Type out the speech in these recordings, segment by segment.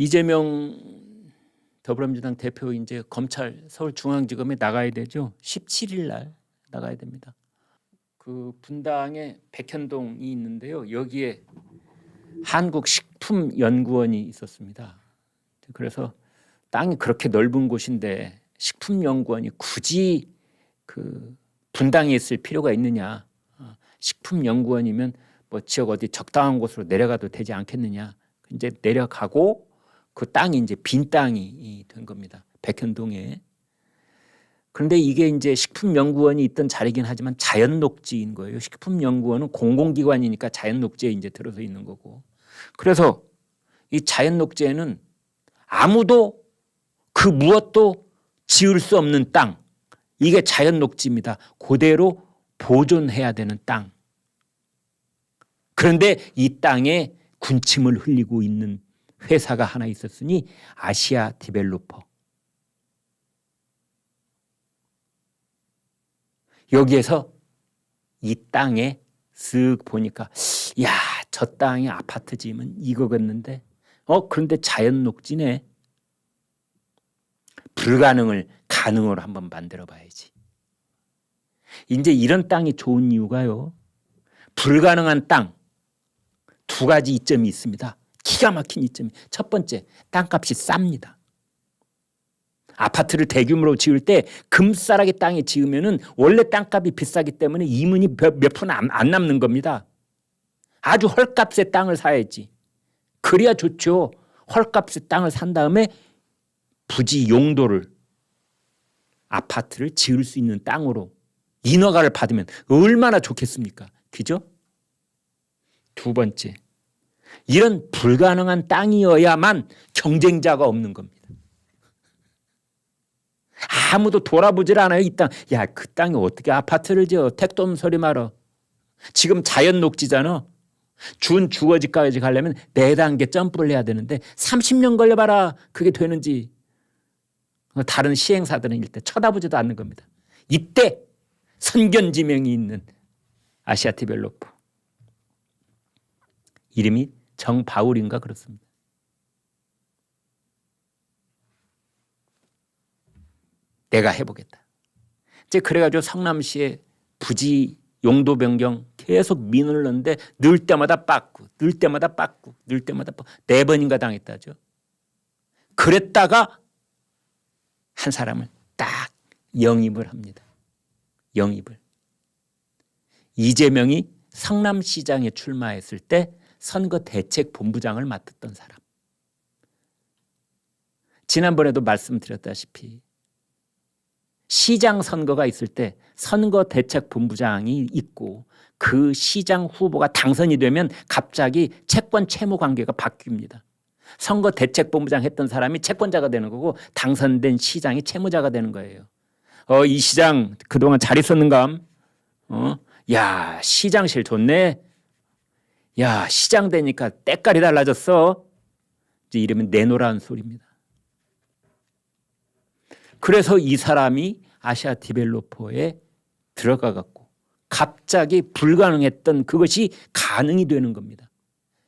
이재명 더불어민주당 대표 이제 검찰 서울중앙지검에 나가야 되죠. 17일 날 나가야 됩니다. 그 분당에 백현동이 있는데요. 여기에 한국식품연구원이 있었습니다. 그래서 땅이 그렇게 넓은 곳인데 식품연구원이 굳이 그 분당에 있을 필요가 있느냐. 식품연구원이면 뭐 지역 어디 적당한 곳으로 내려가도 되지 않겠느냐. 이제 내려가고 그 땅이 이제 빈 땅이 된 겁니다. 백현동에. 그런데 이게 이제 식품연구원이 있던 자리긴 하지만 자연녹지인 거예요. 식품연구원은 공공기관이니까 자연녹지에 이제 들어서 있는 거고. 그래서 이 자연녹지에는 아무도 그 무엇도 지을 수 없는 땅. 이게 자연녹지입니다. 그대로 보존해야 되는 땅. 그런데 이 땅에 군침을 흘리고 있는 회사가 하나 있었으니 아시아 디벨로퍼. 여기에서 이 땅에 쓱 보니까 야, 저 땅에 아파트 지으면 이거겠는데 그런데 자연 녹지네. 불가능을 가능으로 한번 만들어 봐야지. 이제 이런 땅이 좋은 이유가요. 불가능한 땅 두 가지 이점이 있습니다. 기가 막힌 이점이. 첫 번째, 땅값이 쌉니다. 아파트를 대규모로 지을 때 금싸라기 땅에 지으면은 원래 땅값이 비싸기 때문에 이문이 몇 푼 안 남는 겁니다. 아주 헐값의 땅을 사야지. 그래야 좋죠. 헐값의 땅을 산 다음에 부지 용도를 아파트를 지을 수 있는 땅으로 인허가를 받으면 얼마나 좋겠습니까? 그죠? 두 번째, 이런 불가능한 땅이어야만 경쟁자가 없는 겁니다. 아무도 돌아보질 않아요. 이 땅. 야, 그 땅에 어떻게 아파트를 지어. 택도 없는 소리 말어. 지금 자연 녹지잖아. 준 주거지까지 가려면 4단계 점프를 해야 되는데 30년 걸려봐라. 그게 되는지. 다른 시행사들은 일단 쳐다보지도 않는 겁니다. 이때 선견지명이 있는 아시아 디벨로퍼. 이름이 정바울인가 그렇습니다. 내가 해보겠다. 이제 그래가지고 성남시에 부지 용도 변경 계속 민원을 넣는데 늘 때마다 빠꾸, 늘 때마다 빠꾸, 늘 때마다 빠꾸. 4번인가 당했다죠. 그랬다가 한 사람을 딱 영입을 합니다. 영입을. 이재명이 성남시장에 출마했을 때 선거대책본부장을 맡았던 사람. 지난번에도 말씀드렸다시피 시장 선거가 있을 때 선거대책본부장이 있고 그 시장 후보가 당선이 되면 갑자기 채권 채무 관계가 바뀝니다. 선거대책본부장 했던 사람이 채권자가 되는 거고 당선된 시장이 채무자가 되는 거예요. 이 시장 그동안 잘 있었는감? 야, 시장실 좋네. 야, 시장 되니까 때깔이 달라졌어. 이제 이러면 내놓으라는 소리입니다. 그래서 이 사람이 아시아 디벨로퍼에 들어가 갖고 갑자기 불가능했던 그것이 가능이 되는 겁니다.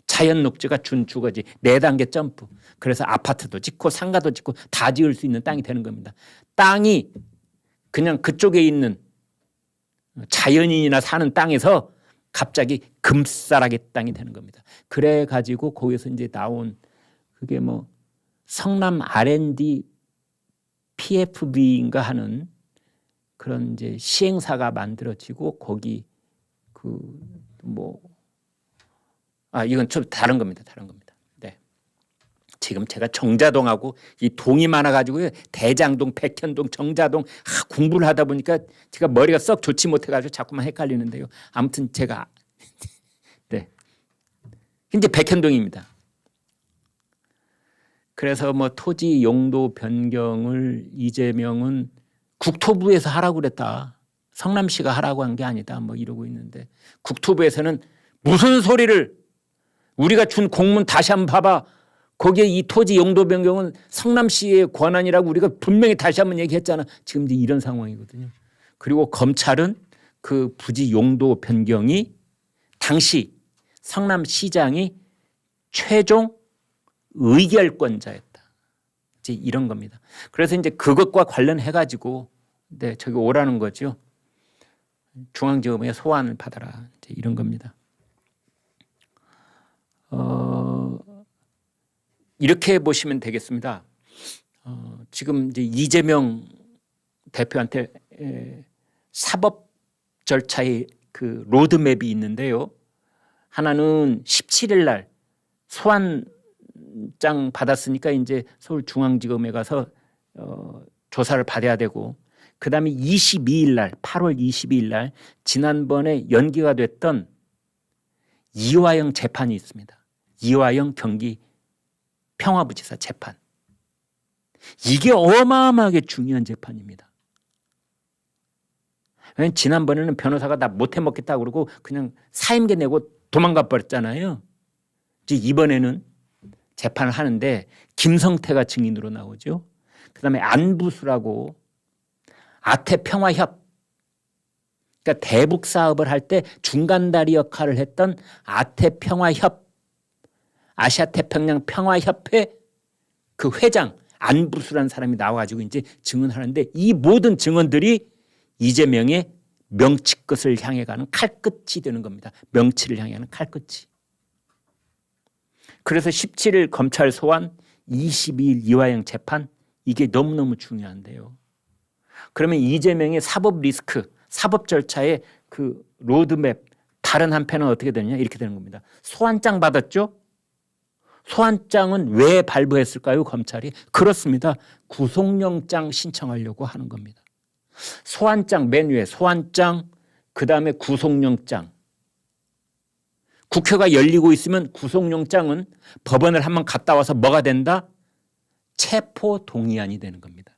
자연 녹지가 준 주거지 4단계 점프. 그래서 아파트도 짓고 상가도 짓고 다 지을 수 있는 땅이 되는 겁니다. 땅이 그냥 그쪽에 있는 자연인이나 사는 땅에서 갑자기 금싸라기 땅이 되는 겁니다. 그래 가지고 거기서 이제 나온 그게 뭐 성남 R&D PFB인가 하는 그런 이제 시행사가 만들어지고 거기 이건 좀 다른 겁니다. 다른 겁니다. 네. 지금 제가 정자동하고 이 동이 많아가지고 대장동, 백현동, 정자동 공부를 하다 보니까 제가 머리가 썩 좋지 못해가지고 자꾸만 헷갈리는데요. 아무튼 제가 네. 이제 백현동입니다. 그래서 뭐 토지 용도 변경을 이재명은 국토부에서 하라고 그랬다. 성남시가 하라고 한 게 아니다. 뭐 이러고 있는데 국토부에서는 무슨 소리를 우리가 준 공문 다시 한번 봐봐. 거기에 이 토지 용도 변경은 성남시의 권한이라고 우리가 분명히 다시 한번 얘기했잖아. 지금 이제 이런 상황이거든요. 그리고 검찰은 그 부지 용도 변경이 당시 성남시장이 최종 의결권자였다. 이제 이런 겁니다. 그래서 이제 그것과 관련해 가지고 네, 저기 오라는 거죠. 중앙지검의 소환을 받아라. 이제 이런 겁니다. 이렇게 보시면 되겠습니다. 지금 이제 이재명 대표한테 사법 절차의 그 로드맵이 있는데요. 하나는 17일 날 소환장 받았으니까 이제 서울중앙지검에 가서 조사를 받아야 되고, 그 다음에 22일 날, 8월 22일 날 지난번에 연기가 됐던 이화영 재판이 있습니다. 이화영 경기 평화부지사 재판. 이게 어마어마하게 중요한 재판입니다. 왜냐하면 지난번에는 변호사가 나 못해 먹겠다고 그러고 그냥 사임계 내고 도망가 버렸잖아요. 이제 이번에는 재판을 하는데 김성태가 증인으로 나오죠. 그다음에 안부수라고 아태평화협, 그러니까 대북 사업을 할 때 중간다리 역할을 했던 아태평화협, 아시아태평양 평화협회 그 회장 안부수라는 사람이 나와가지고 이제 증언하는데, 이 모든 증언들이 이재명의 명치끝을 향해 가는 칼끝이 되는 겁니다. 명치를 향해 가는 칼끝이. 그래서 17일 검찰 소환, 22일 이화영 재판, 이게 너무너무 중요한데요. 그러면 이재명의 사법 리스크, 사법 절차의 그 로드맵 다른 한편은 어떻게 되느냐, 이렇게 되는 겁니다. 소환장 받았죠? 소환장은 왜 발부했을까요, 검찰이? 그렇습니다. 구속영장 신청하려고 하는 겁니다. 소환장 맨 위에 소환장, 그 다음에 구속영장. 국회가 열리고 있으면 구속영장은 법원을 한번 갔다 와서 뭐가 된다? 체포동의안이 되는 겁니다.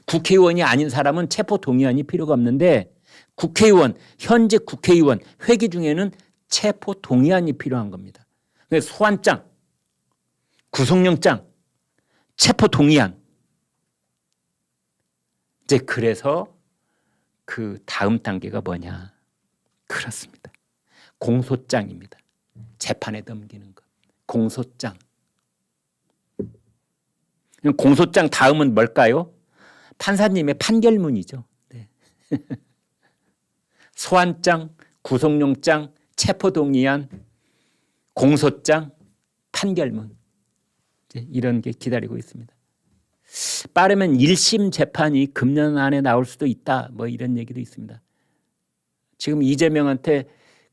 국회의원이 아닌 사람은 체포동의안이 필요가 없는데, 국회의원, 현재 국회의원 회기 중에는 체포동의안이 필요한 겁니다. 그래서 소환장, 구속영장, 체포동의안. 이제 그래서 그 다음 단계가 뭐냐? 그렇습니다. 공소장입니다. 재판에 넘기는 것. 공소장. 공소장 다음은 뭘까요? 판사님의 판결문이죠. 네. 소환장, 구속영장, 체포동의안, 공소장, 판결문. 이런 게 기다리고 있습니다. 빠르면 1심 재판이 금년 안에 나올 수도 있다, 뭐 이런 얘기도 있습니다. 지금 이재명한테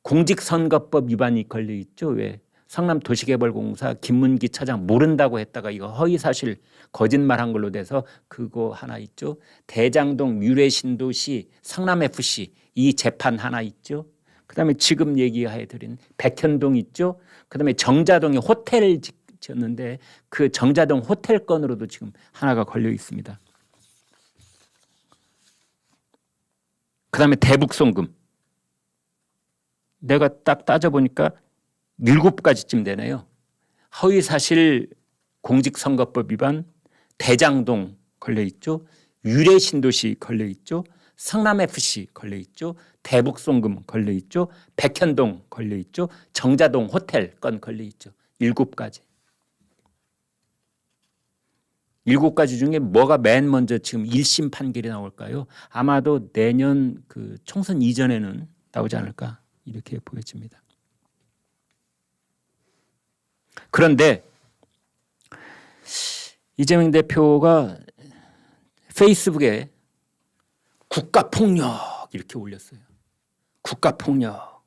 공직선거법 위반이 걸려 있죠. 왜? 성남도시개발공사 김문기 차장 모른다고 했다가 이거 허위사실 거짓말한 걸로 돼서 그거 하나 있죠. 대장동 유래신도시 성남FC 이 재판 하나 있죠. 그다음에 지금 얘기해드린 백현동 있죠. 그다음에 정자동에 호텔을 지었는데 그 정자동 호텔 건으로도 지금 하나가 걸려 있습니다. 그다음에 대북송금. 내가 딱 따져보니까 7가지쯤 되네요. 허위사실 공직선거법 위반, 대장동 걸려있죠. 유래신도시 걸려있죠. 성남FC 걸려있죠. 대북송금 걸려있죠. 백현동 걸려있죠. 정자동 호텔 건 걸려있죠. 7가지. 7가지 중에 뭐가 맨 먼저 지금 1심 판결이 나올까요? 아마도 내년 그 총선 이전에는 나오지 않을까 이렇게 보여집니다. 그런데 이재명 대표가 페이스북에 국가폭력 이렇게 올렸어요. 국가폭력.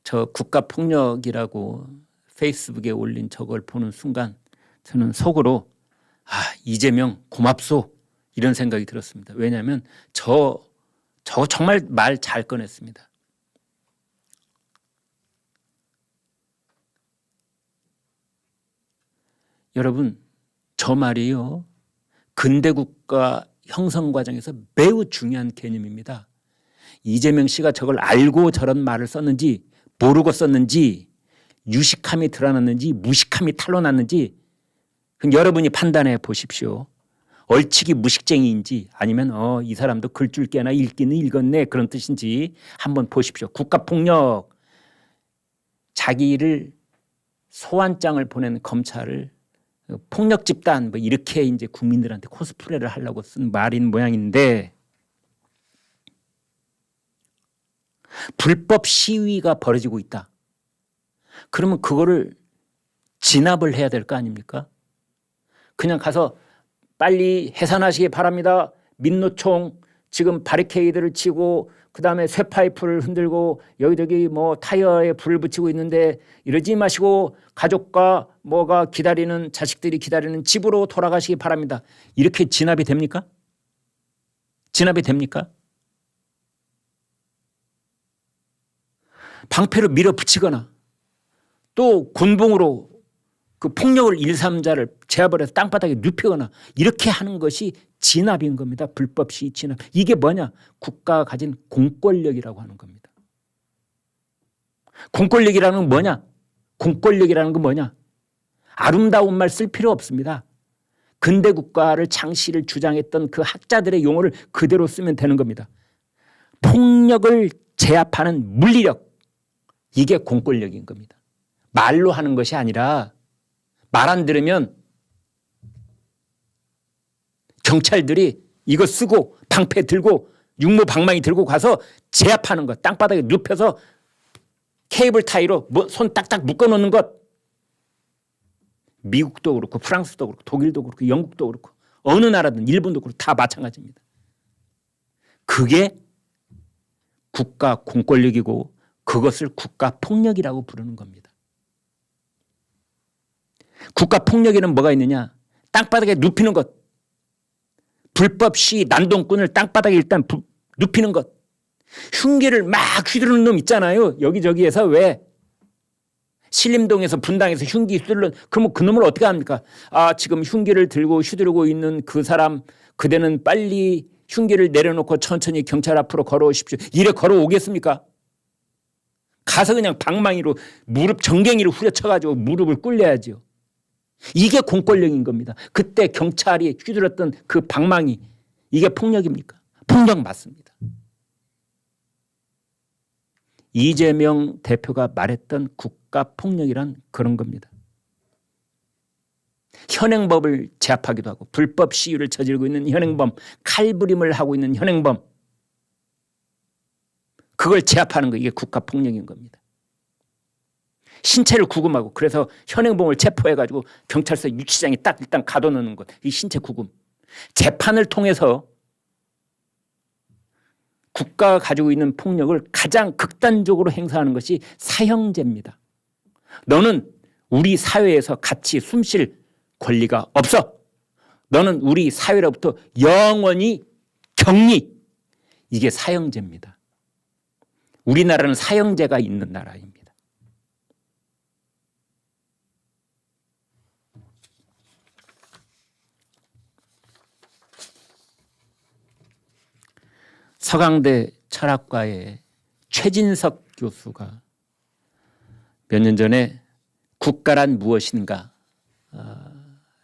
저 국가폭력이라고 페이스북에 올린 저걸 보는 순간 저는 속으로 이재명 고맙소 이런 생각이 들었습니다. 왜냐하면 저 정말 말 잘 꺼냈습니다. 여러분, 저 말이요, 근대국가 형성 과정에서 매우 중요한 개념입니다. 이재명 씨가 저걸 알고 저런 말을 썼는지 모르고 썼는지 유식함이 드러났는지 무식함이 탄로났는지 여러분이 판단해 보십시오. 얼치기 무식쟁이인지 아니면 이 사람도 글 줄 게나 읽기는 읽었네 그런 뜻인지 한번 보십시오. 국가폭력, 자기를 소환장을 보낸 검찰을 폭력 집단 뭐 이렇게 이제 국민들한테 코스프레를 하려고 쓴 말인 모양인데, 불법 시위가 벌어지고 있다. 그러면 그거를 진압을 해야 될 거 아닙니까? 그냥 가서 빨리 해산하시기 바랍니다. 민노총 지금 바리케이드를 치고 그다음에 쇠파이프를 흔들고 여기저기 뭐 타이어에 불을 붙이고 있는데 이러지 마시고 가족과 뭐가 기다리는 자식들이 기다리는 집으로 돌아가시기 바랍니다. 이렇게 진압이 됩니까? 진압이 됩니까? 방패로 밀어붙이거나 또 군봉으로 그 폭력을 일삼자를 제압을 해서 땅바닥에 눕히거나 이렇게 하는 것이 진압인 겁니다. 불법 시위 진압. 이게 뭐냐? 국가가 가진 공권력이라고 하는 겁니다. 공권력이라는 건 뭐냐? 공권력이라는 건 뭐냐? 아름다운 말 쓸 필요 없습니다. 근대 국가를 창시를 주장했던 그 학자들의 용어를 그대로 쓰면 되는 겁니다. 폭력을 제압하는 물리력, 이게 공권력인 겁니다. 말로 하는 것이 아니라 말 안 들으면 경찰들이 이거 쓰고 방패 들고 육모 방망이 들고 가서 제압하는 것, 땅바닥에 눕혀서 케이블 타이로 손 딱딱 묶어놓는 것. 미국도 그렇고 프랑스도 그렇고 독일도 그렇고 영국도 그렇고 어느 나라든 일본도 그렇고 다 마찬가지입니다. 그게 국가 공권력이고 그것을 국가 폭력이라고 부르는 겁니다. 국가 폭력에는 뭐가 있느냐? 땅바닥에 눕히는 것. 불법 시위 난동꾼을 땅바닥에 일단 눕히는 것. 흉기를 막 휘두르는 놈 있잖아요. 여기저기에서 왜? 신림동에서 분당에서 흉기 휘두르는, 그러면 그 놈을 어떻게 합니까? 지금 흉기를 들고 휘두르고 있는 그 사람, 그대는 빨리 흉기를 내려놓고 천천히 경찰 앞으로 걸어오십시오. 이래 걸어오겠습니까? 가서 그냥 방망이로 무릎 정갱이를 후려쳐가지고 무릎을 꿇려야죠. 이게 공권력인 겁니다. 그때 경찰이 휘둘렀던 그 방망이, 이게 폭력입니까? 폭력 맞습니다. 이재명 대표가 말했던 국가폭력이란 그런 겁니다. 현행법을 제압하기도 하고 불법 시위를 저지르고 있는 현행범, 칼부림을 하고 있는 현행범, 그걸 제압하는 거, 이게 국가폭력인 겁니다. 신체를 구금하고 그래서 현행범을 체포해가지고 경찰서 유치장에 딱 일단 가둬놓는 것, 이 신체 구금. 재판을 통해서 국가가 가지고 있는 폭력을 가장 극단적으로 행사하는 것이 사형제입니다. 너는 우리 사회에서 같이 숨쉴 권리가 없어. 너는 우리 사회로부터 영원히 격리. 이게 사형제입니다. 우리나라는 사형제가 있는 나라입니다. 서강대 철학과의 최진석 교수가 몇 년 전에 국가란 무엇인가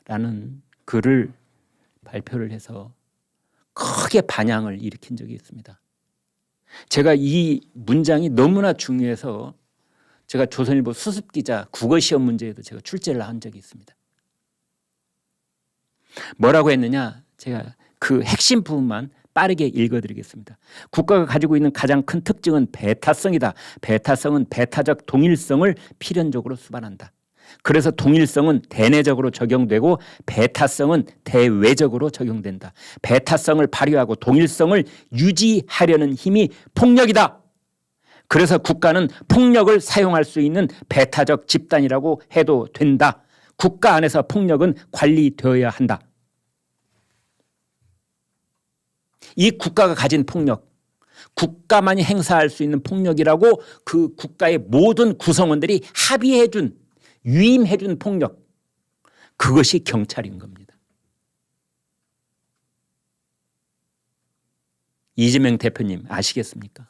라는 글을 발표를 해서 크게 반향을 일으킨 적이 있습니다. 제가 이 문장이 너무나 중요해서 제가 조선일보 수습기자 국어시험 문제에도 제가 출제를 한 적이 있습니다. 뭐라고 했느냐, 제가 그 핵심 부분만 빠르게 읽어드리겠습니다. 국가가 가지고 있는 가장 큰 특징은 배타성이다. 배타성은 배타적 동일성을 필연적으로 수반한다. 그래서 동일성은 대내적으로 적용되고 배타성은 대외적으로 적용된다. 배타성을 발휘하고 동일성을 유지하려는 힘이 폭력이다. 그래서 국가는 폭력을 사용할 수 있는 배타적 집단이라고 해도 된다. 국가 안에서 폭력은 관리되어야 한다. 이 국가가 가진 폭력, 국가만이 행사할 수 있는 폭력이라고 그 국가의 모든 구성원들이 합의해준, 위임해준 폭력, 그것이 경찰인 겁니다. 이재명 대표님 아시겠습니까?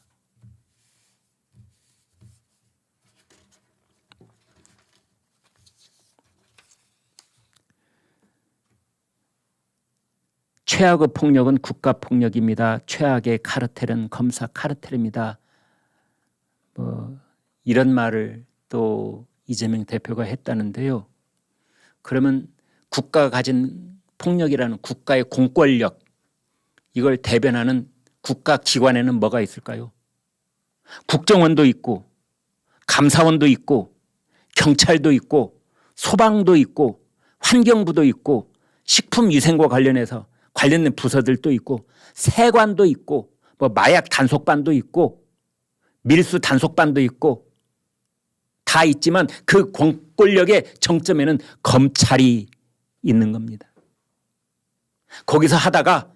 최악의 폭력은 국가폭력입니다. 최악의 카르텔은 검사 카르텔입니다. 뭐 이런 말을 또 이재명 대표가 했다는데요. 그러면 국가가 가진 폭력이라는 국가의 공권력, 이걸 대변하는 국가기관에는 뭐가 있을까요? 국정원도 있고 감사원도 있고 경찰도 있고 소방도 있고 환경부도 있고 식품위생과 관련해서 관련된 부서들도 있고 세관도 있고 뭐 마약 단속반도 있고 밀수 단속반도 있고 다 있지만 그 공권력의 정점에는 검찰이 있는 겁니다. 거기서 하다가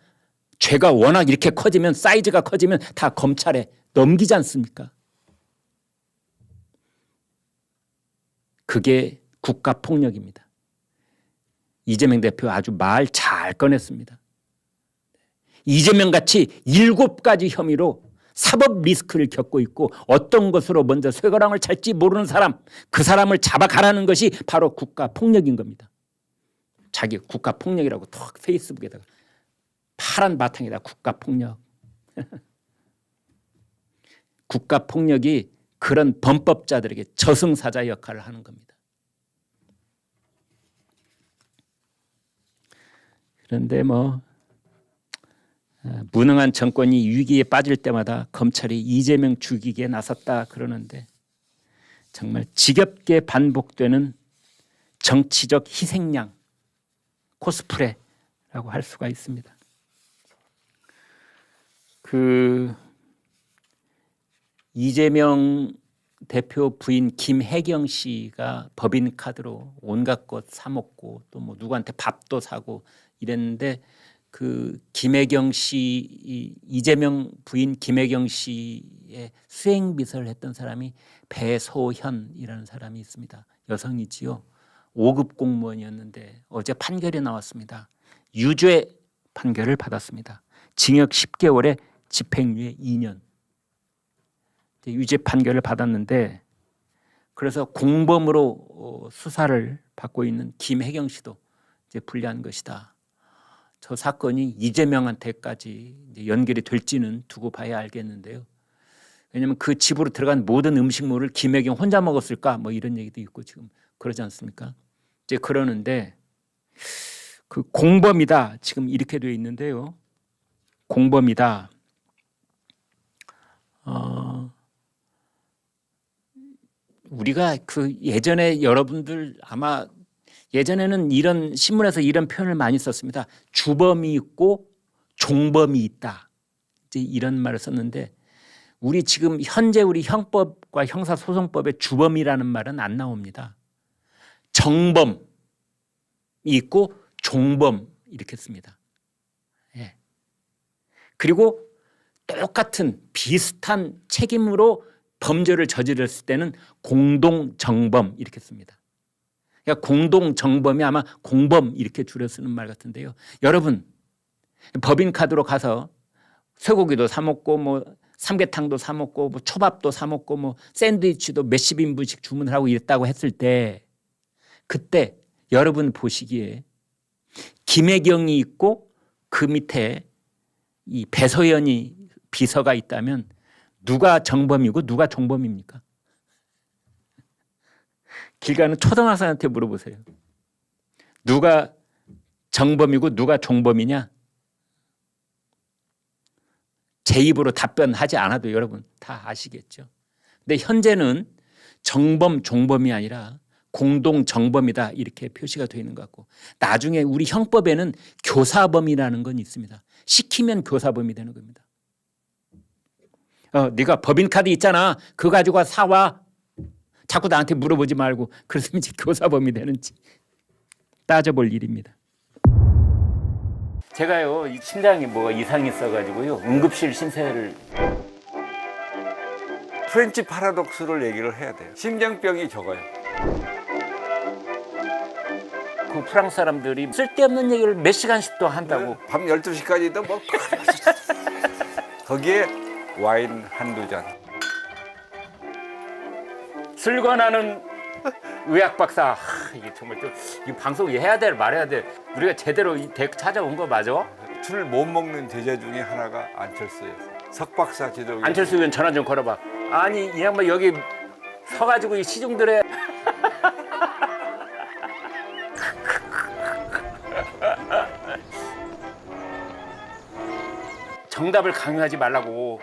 죄가 워낙 이렇게 커지면 사이즈가 커지면 다 검찰에 넘기지 않습니까? 그게 국가폭력입니다. 이재명 대표 아주 말 잘 꺼냈습니다. 이재명같이 7가지 혐의로 사법 리스크를 겪고 있고 어떤 것으로 먼저 쇠고랑을 찰지 모르는 사람, 그 사람을 잡아가라는 것이 바로 국가폭력인 겁니다. 자기 국가폭력이라고 턱 페이스북에다가 파란 바탕에다 국가폭력. 국가폭력이 그런 범법자들에게 저승사자 역할을 하는 겁니다. 그런데 뭐 무능한 정권이 위기에 빠질 때마다 검찰이 이재명 죽이기에 나섰다 그러는데 정말 지겹게 반복되는 정치적 희생양 코스프레라고 할 수가 있습니다. 그 이재명 대표 부인 김혜경 씨가 법인카드로 온갖 것 사 먹고 또 뭐 누구한테 밥도 사고 이랬는데 그 김혜경 씨, 이재명 부인 김혜경 씨의 수행 비서를 했던 사람이 배소현이라는 사람이 있습니다. 여성이지요. 5급 공무원이었는데 어제 판결이 나왔습니다. 유죄 판결을 받았습니다. 징역 10개월에 집행유예 2년. 유죄 판결을 받았는데 그래서 공범으로 수사를 받고 있는 김혜경 씨도 이제 불리한 것이다. 저 사건이 이재명한테까지 이제 연결이 될지는 두고 봐야 알겠는데요. 왜냐하면 그 집으로 들어간 모든 음식물을 김혜경 혼자 먹었을까? 뭐 이런 얘기도 있고 지금 그러지 않습니까? 이제 그러는데 그 공범이다 지금 이렇게 되어 있는데요. 공범이다. 우리가 그 예전에 여러분들 아마 예전에는 이런 신문에서 이런 표현을 많이 썼습니다. 주범이 있고 종범이 있다. 이제 이런 말을 썼는데 우리 지금 현재 우리 형법과 형사소송법에 주범이라는 말은 안 나옵니다. 정범이 있고 종범 이렇게 씁니다. 예. 그리고 똑같은 비슷한 책임으로 범죄를 저질렀을 때는 공동정범 이렇게 씁니다. 그러니까 공동정범이 아마 공범 이렇게 줄여 쓰는 말 같은데요. 여러분 법인카드로 가서 쇠고기도 사 먹고 뭐 삼계탕도 사 먹고 뭐 초밥도 사 먹고 뭐 샌드위치도 몇십 인분씩 주문을 하고 이랬다고 했을 때 그때 여러분 보시기에 김혜경이 있고 그 밑에 이 배소연이 비서가 있다면 누가 정범이고 누가 종범입니까? 길 가는 초등학생한테 물어보세요. 누가 정범이고 누가 종범이냐? 제 입으로 답변하지 않아도 여러분 다 아시겠죠. 근데 현재는 정범, 종범이 아니라 공동정범이다 이렇게 표시가 되어 있는 것 같고 나중에 우리 형법에는 교사범이라는 건 있습니다. 시키면 교사범이 되는 겁니다. 네가 법인카드 있잖아. 그거 가지고 사와. 자꾸 나한테 물어보지 말고 그랬으면 이제 교사범이 되는지 따져볼 일입니다. 제가요 이 심장에 뭐가 이상이 있어가지고요 응급실 신세를 프렌치 파라독스를 얘기를 해야 돼요. 심장병이 적어요. 그 프랑스 사람들이 쓸데없는 얘기를 몇 시간씩 또 한다고. 밤 12시까지도 뭐 거기에 와인 한두 잔. 슬관하는 의학 박사. 이게 정말 또 이 방송 해야 돼 말해야 돼. 우리가 제대로 이 덱 찾아온 거 맞아? 술 못 먹는 제자 중에 하나가 안철수였어요. 석박사 지도. 안철수 의원 전화 좀 걸어봐. 아니 이 양반 여기 서가지고 이 시중들에 정답을 강요하지 말라고.